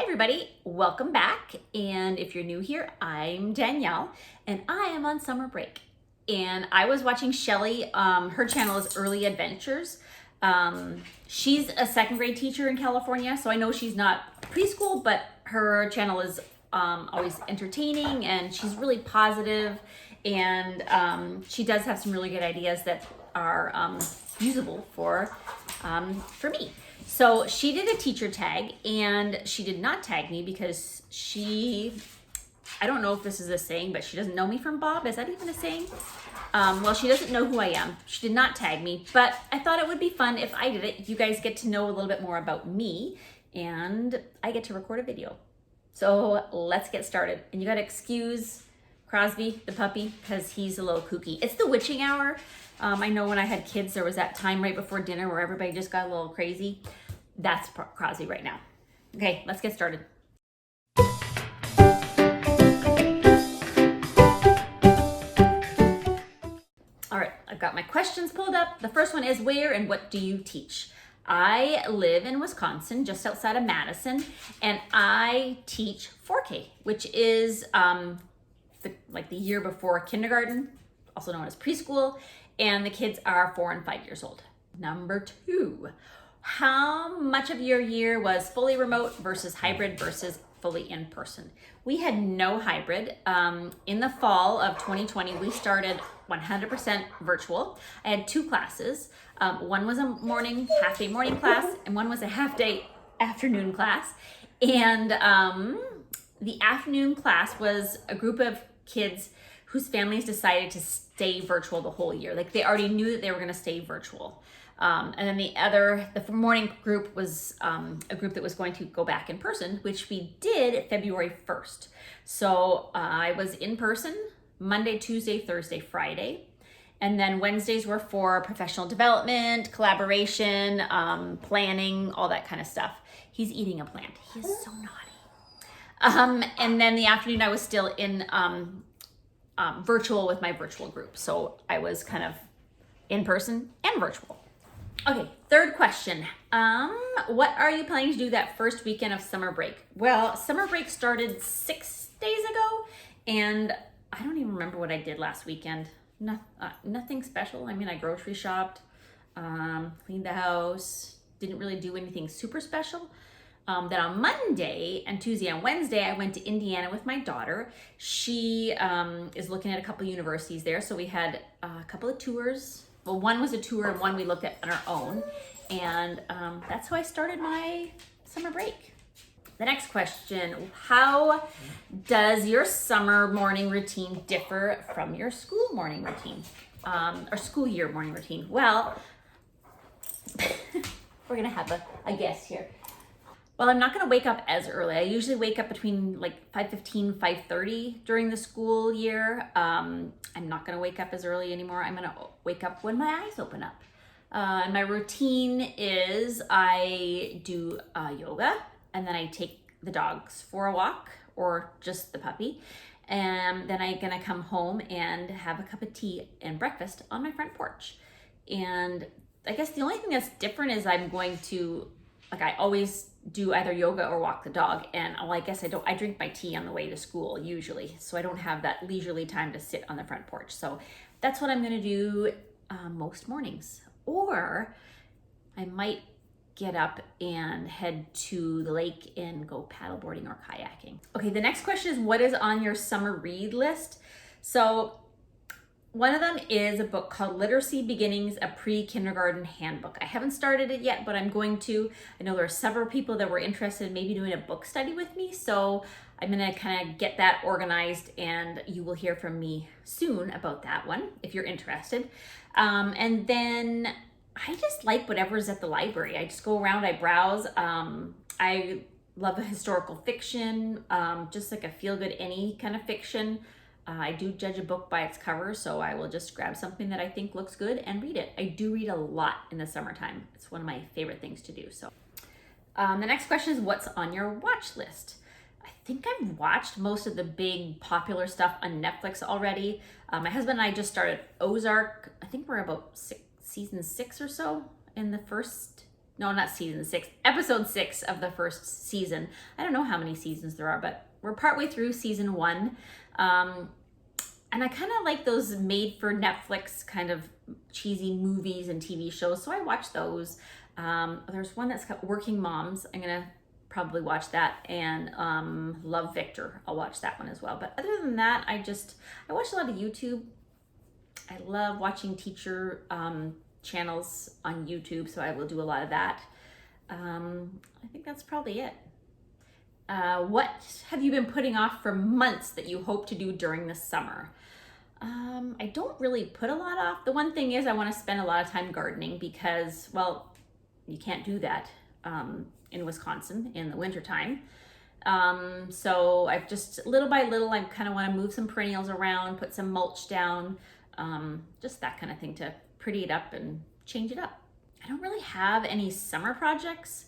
everybody, welcome back. And if you're new here, I'm Danielle and I am on summer break. And I was watching Shelly, her channel is Early Adventures. She's a second grade teacher in California, so I know she's not preschool, but her channel is always entertaining and she's really positive, and she does have some really good ideas that are usable for me. So she did a teacher tag and she did not tag me because I don't know if this is a saying, but she doesn't know me from Bob. Is that even a saying? Well, she doesn't know who I am. She did not tag me, but I thought it would be fun if I did it. You guys get to know a little bit more about me and I get to record a video. So let's get started. And you gotta excuse Crosby, the puppy, because he's a little kooky. It's the witching hour. I know when I had kids, there was that time right before dinner where everybody just got a little crazy. That's Crosby right now. Okay, let's get started. All right, I've got my questions pulled up. The first one is, where and what do you teach? I live in Wisconsin, just outside of Madison, and I teach 4K, which is the year before kindergarten, also known as preschool, and the kids are 4 and 5 years old. Number 2, how much of your year was fully remote versus hybrid versus fully in person? We had no hybrid. In the fall of 2020, we started 100% virtual. I had 2 classes. One was a half day morning class, and one was a half day afternoon class. And the afternoon class was a group of kids whose families decided to stay virtual the whole year. Like, they already knew that they were going to stay virtual. And then the morning group was a group that was going to go back in person, which we did February 1st. So I was in person Monday, Tuesday, Thursday, Friday. And then Wednesdays were for professional development, collaboration, planning, all that kind of stuff. He's eating a plant. He is so naughty. And then the afternoon I was still in virtual with my virtual group. So I was kind of in person and virtual. Okay, third question. What are you planning to do that first weekend of summer break? Well, summer break started 6 days ago, and I don't even remember what I did last weekend. Nothing special. I mean, I grocery shopped, cleaned the house, didn't really do anything super special. Then on Monday and Tuesday and Wednesday, I went to Indiana with my daughter. She is looking at a couple universities there, so we had a couple of tours. Well, one was a tour and one we looked at on our own. And that's how I started my summer break. The next question, how does your summer morning routine differ from your school morning routine? Or school year morning routine? Well, we're gonna have a guess here. Well, I'm not gonna wake up as early. I usually wake up between like 5:15, 5:30 during the school year. I'm not gonna wake up as early anymore. I'm gonna wake up when my eyes open up. And my routine is I do yoga, and then I take the dogs for a walk, or just the puppy. And then I'm gonna come home and have a cup of tea and breakfast on my front porch. And I guess the only thing that's different is I'm going to, I always do either yoga or walk the dog. And well, I guess I drink my tea on the way to school usually. So I don't have that leisurely time to sit on the front porch. So that's what I'm gonna do most mornings. Or I might get up and head to the lake and go paddleboarding or kayaking. Okay, the next question is, what is on your summer read list? So one of them is a book called Literacy Beginnings, a Pre-Kindergarten Handbook. I haven't started it yet, but I'm going to. I know there are several people that were interested in maybe doing a book study with me, so I'm gonna kind of get that organized, and you will hear from me soon about that one if you're interested. And then I just like whatever's at the library. I just go around, I browse. I love historical fiction, just like a feel-good any kind of fiction. I do judge a book by its cover, so I will just grab something that I think looks good and read it. I do read a lot in the summertime. It's one of my favorite things to do. So the next question is, what's on your watch list? I think I've watched most of the big popular stuff on Netflix already. My husband and I just started Ozark. I think we're about season 6 or so in the first no, not season 6, episode 6 of the first season. I don't know how many seasons there are, but we're partway through season 1. And I kind of like those made for Netflix kind of cheesy movies and TV shows, so I watch those. There's one that's got Working Moms. I'm gonna probably watch that, and Love Victor. I'll watch that one as well. But other than that, I watch a lot of YouTube. I love watching teacher channels on YouTube, so I will do a lot of that. I think that's probably it. What have you been putting off for months that you hope to do during the summer? I don't really put a lot off. The one thing is I want to spend a lot of time gardening because, well, you can't do that in Wisconsin in the wintertime. So I've just, little by little, I kind of want to move some perennials around, put some mulch down, just that kind of thing to pretty it up and change it up. I don't really have any summer projects.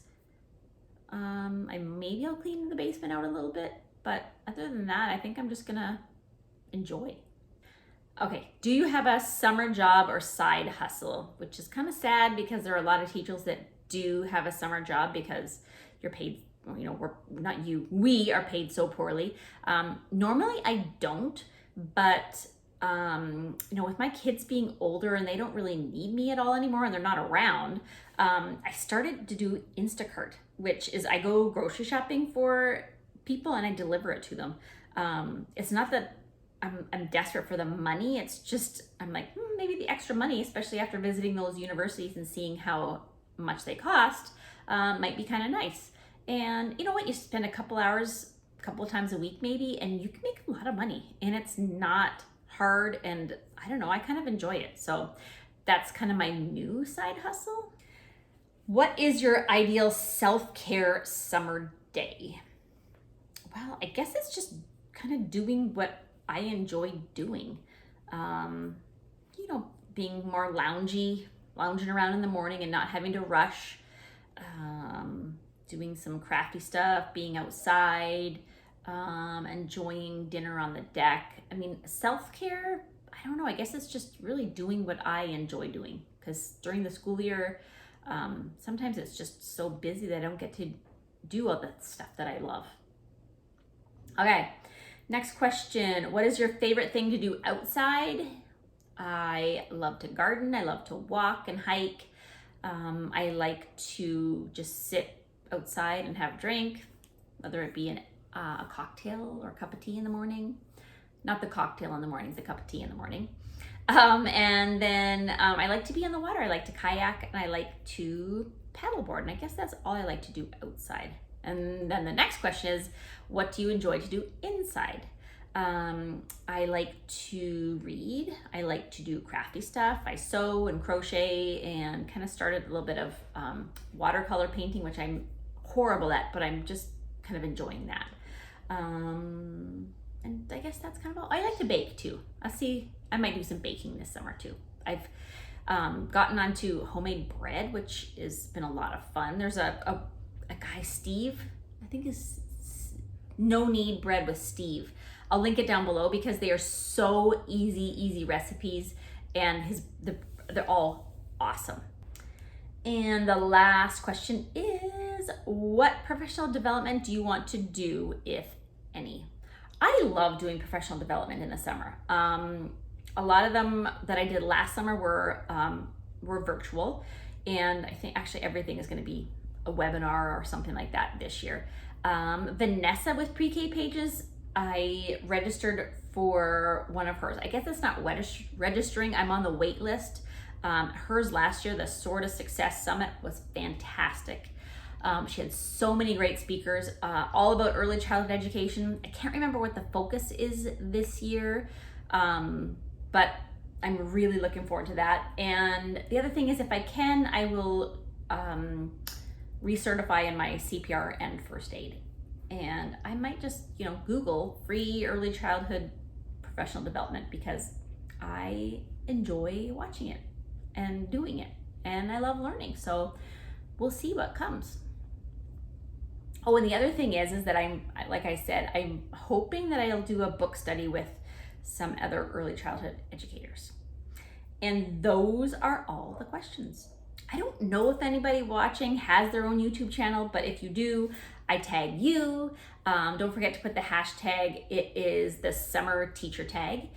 Maybe I'll clean the basement out a little bit, but other than that, I think I'm just gonna enjoy. Okay, do you have a summer job or side hustle? Which is kind of sad because there are a lot of teachers that do have a summer job because you're paid, we are paid so poorly. Normally I don't, but with my kids being older and they don't really need me at all anymore and they're not around, I started to do Instacart, which is I go grocery shopping for people and I deliver it to them. It's not that I'm desperate for the money. It's just, I'm like, maybe the extra money, especially after visiting those universities and seeing how much they cost, might be kind of nice. And you know what? You spend a couple hours, a couple of times a week maybe, and you can make a lot of money. And it's not hard, and I don't know, I kind of enjoy it. So that's kind of my new side hustle. What is your ideal self-care summer day? Well, I guess it's just kind of doing what I enjoy doing. Being more lounging around in the morning and not having to rush. Doing some crafty stuff, being outside, enjoying dinner on the deck. I mean, self-care, I don't know, I guess it's just really doing what I enjoy doing. Because during the school year, sometimes it's just so busy that I don't get to do all the stuff that I love. Okay, next question. What is your favorite thing to do outside? I love to garden. I love to walk and hike. I like to just sit outside and have a drink, whether it be a cocktail or a cup of tea in the morning. Not the cocktail in the morning, the cup of tea in the morning. And then I like to be in the water. I like to kayak and I like to paddleboard. And I guess that's all I like to do outside. And then the next question is, what do you enjoy to do inside? I like to read. I like to do crafty stuff. I sew and crochet and kind of started a little bit of watercolor painting, which I'm horrible at, but I'm just kind of enjoying that. And I guess that's kind of all. I like to bake too. I might do some baking this summer too. I've gotten onto homemade bread, which has been a lot of fun. There's a guy, Steve, I think is No Knead Bread with Steve. I'll link it down below because they are so easy recipes, and they're all awesome. And the last question is, what professional development do you want to do, if any? I love doing professional development in the summer. A lot of them that I did last summer were virtual, and I think actually everything is going to be a webinar or something like that this year. Vanessa with Pre-K Pages, I registered for one of hers. I guess it's not registering, I'm on the wait list. Hers last year, the Soar to Success Summit, was fantastic. She had so many great speakers, all about early childhood education. I can't remember what the focus is this year, but I'm really looking forward to that. And the other thing is, if I can, I will recertify in my CPR and first aid. And I might just, Google free early childhood professional development because I enjoy watching it and doing it, and I love learning. So we'll see what comes. Oh, and the other thing is that like I said, I'm hoping that I'll do a book study with some other early childhood educators. And those are all the questions. I don't know if anybody watching has their own YouTube channel, but if you do, I tag you. Don't forget to put the hashtag, it is the summerteachertag,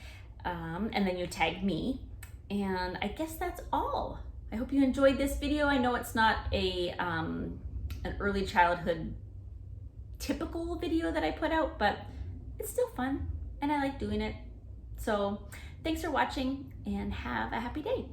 and then you tag me. And I guess that's all. I hope you enjoyed this video. I know it's not an early childhood typical video that I put out, but it's still fun and I like doing it. So thanks for watching and have a happy day.